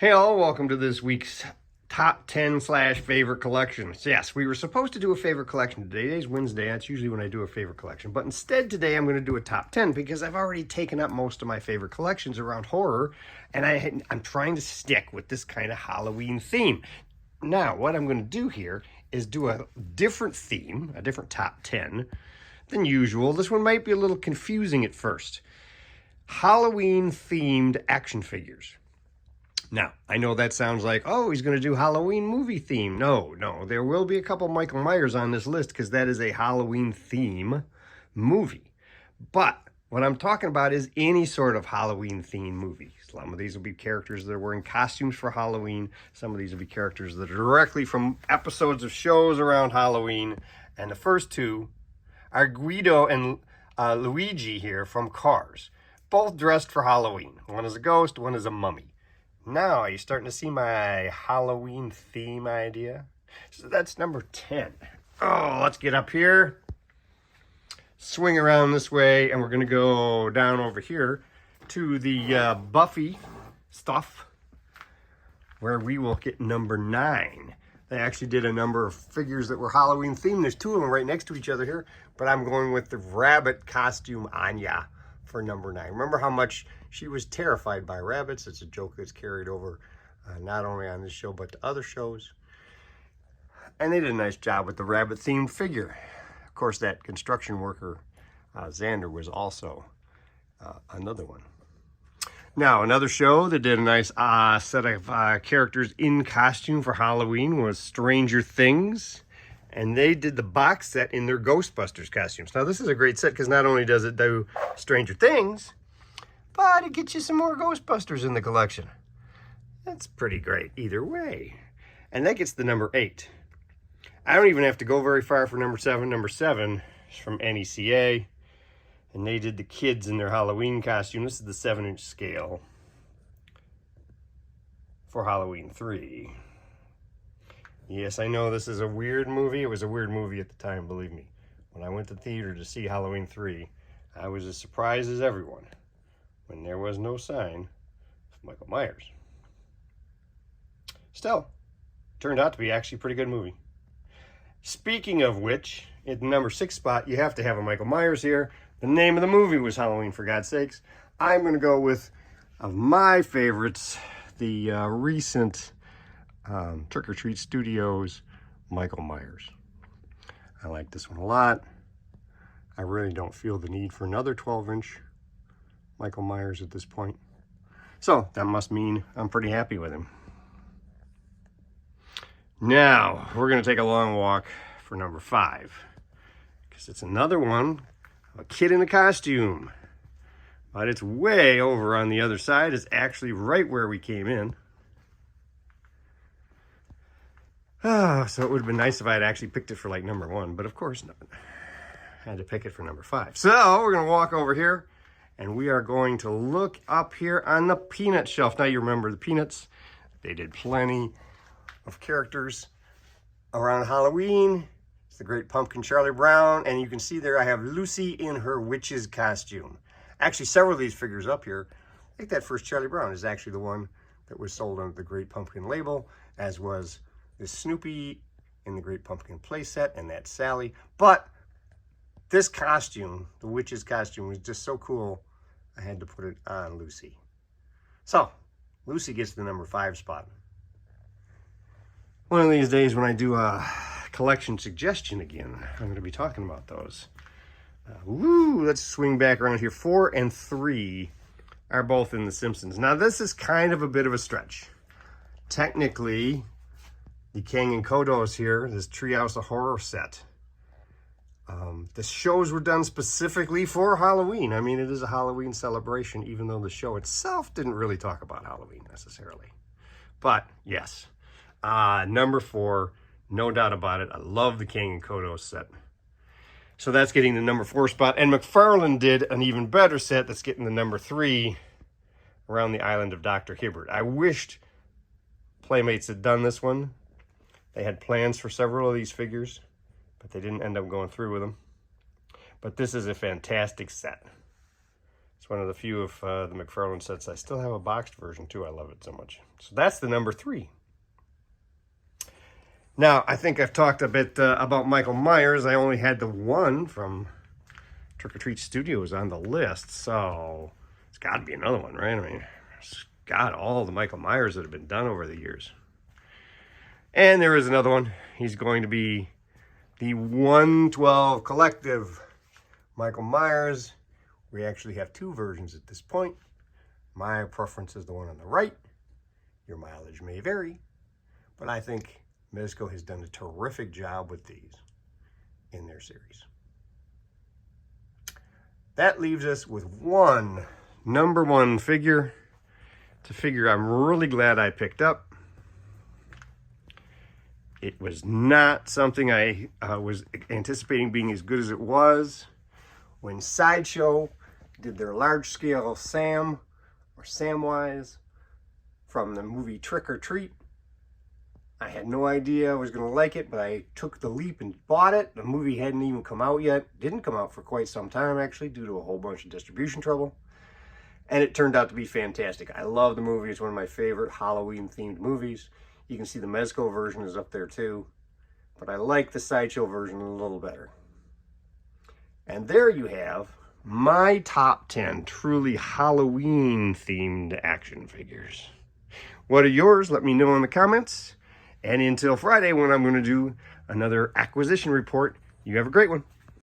Hey all, welcome to this week's Top 10 / favorite collections. Yes, we were supposed to do a favorite collection today. Today's Wednesday. That's usually when I do a favorite collection. But instead today I'm going to do a top 10 because I've already taken up most of my favorite collections around horror. And I'm trying to stick with this kind of Halloween theme. Now, what I'm going to do here is do a different theme, a different top 10 than usual. This one might be a little confusing at first. Halloween themed action figures. Now, I know that sounds like, oh, he's going to do Halloween movie theme. No, there will be a couple Michael Myers on this list because that is a Halloween theme movie. But what I'm talking about is any sort of Halloween theme movie. Some of these will be characters that are wearing costumes for Halloween. Some of these will be characters that are directly from episodes of shows around Halloween. And the first two are Guido and Luigi here from Cars, both dressed for Halloween. One is a ghost, one is a mummy. Now, are you starting to see my Halloween theme idea? So that's number 10. Oh, let's get up here, swing around this way, and we're going to go down over here to the Buffy stuff, where we will get number 9. They actually did a number of figures that were Halloween themed. There's two of them right next to each other here, but I'm going with the rabbit costume Anya for number 9. Remember how much she was terrified by rabbits? It's a joke that's carried over not only on this show, but to other shows. And they did a nice job with the rabbit-themed figure. Of course, that construction worker, Xander, was also another one. Now, another show that did a nice set of characters in costume for Halloween was Stranger Things. And they did the box set in their Ghostbusters costumes. Now, this is a great set because not only does it do Stranger Things, but it gets you some more Ghostbusters in the collection. That's pretty great either way. And that gets the number 8. I don't even have to go very far for number 7. Number 7 is from NECA. And they did the kids in their Halloween costume. This is the 7-inch scale for Halloween 3. Yes, I know this is a weird movie. It was a weird movie at the time, believe me. When I went to the theater to see Halloween 3, I was as surprised as everyone when there was no sign of Michael Myers. Still, turned out to be actually a pretty good movie. Speaking of which, at the number 6 spot, you have to have a Michael Myers here. The name of the movie was Halloween, for God's sakes. I'm going to go with, of my favorites, the recent Trick or Treat Studios Michael Myers. I like this one a lot. I really don't feel the need for another 12-inch Michael Myers at this point. So that must mean I'm pretty happy with him. Now, we're going to take a long walk for number 5. Because it's another one of a kid in a costume. But it's way over on the other side. It's actually right where we came in. So it would have been nice if I had actually picked it for like number 1, but of course not. I had to pick it for number 5. So we're going to walk over here and we are going to look up here on the Peanut shelf. Now you remember the Peanuts. They did plenty of characters around Halloween. It's the Great Pumpkin, Charlie Brown, and you can see there I have Lucy in her witch's costume. Actually, several of these figures up here, I think that first Charlie Brown is actually the one that was sold under the Great Pumpkin label, as was this Snoopy in the Great Pumpkin playset, and that Sally. But this costume, the witch's costume, was just so cool, I had to put it on Lucy. So, Lucy gets the number 5 spot. One of these days when I do a collection suggestion again, I'm going to be talking about those. Let's swing back around here. 4 and 3 are both in The Simpsons. Now, this is kind of a bit of a stretch. Technically, the Kang and Kodos here, this Treehouse of Horror set. The shows were done specifically for Halloween. I mean, it is a Halloween celebration, even though the show itself didn't really talk about Halloween necessarily. But, yes. Number 4, no doubt about it. I love the Kang and Kodos set. So that's getting the number 4 spot. And McFarlane did an even better set that's getting the number 3 around the island of Dr. Hibbert. I wished Playmates had done this one. They had plans for several of these figures, but they didn't end up going through with them. But this is a fantastic set. It's one of the few of the McFarlane sets. I still have a boxed version too. I love it so much. So that's the number 3. Now, I think I've talked a bit about Michael Myers. I only had the one from Trick or Treat Studios on the list, so it's got to be another one, right? I mean, it's got all the Michael Myers that have been done over the years. And there is another one. He's going to be the 112 Collective Michael Myers. We actually have 2 versions at this point. My preference is the one on the right. Your mileage may vary, but I think Mezco has done a terrific job with these in their series. That leaves us with one number 1 figure. It's a figure I'm really glad I picked up. It was not something I was anticipating being as good as it was. When Sideshow did their large-scale Sam or Samwise from the movie Trick or Treat, I had no idea I was going to like it, but I took the leap and bought it. The movie hadn't even come out yet. Didn't come out for quite some time, actually, due to a whole bunch of distribution trouble. And it turned out to be fantastic. I love the movie. It's one of my favorite Halloween-themed movies. You can see the Mezco version is up there, too. But I like the Sideshow version a little better. And there you have my top 10 truly Halloween-themed action figures. What are yours? Let me know in the comments. And until Friday, when I'm going to do another acquisition report, you have a great one.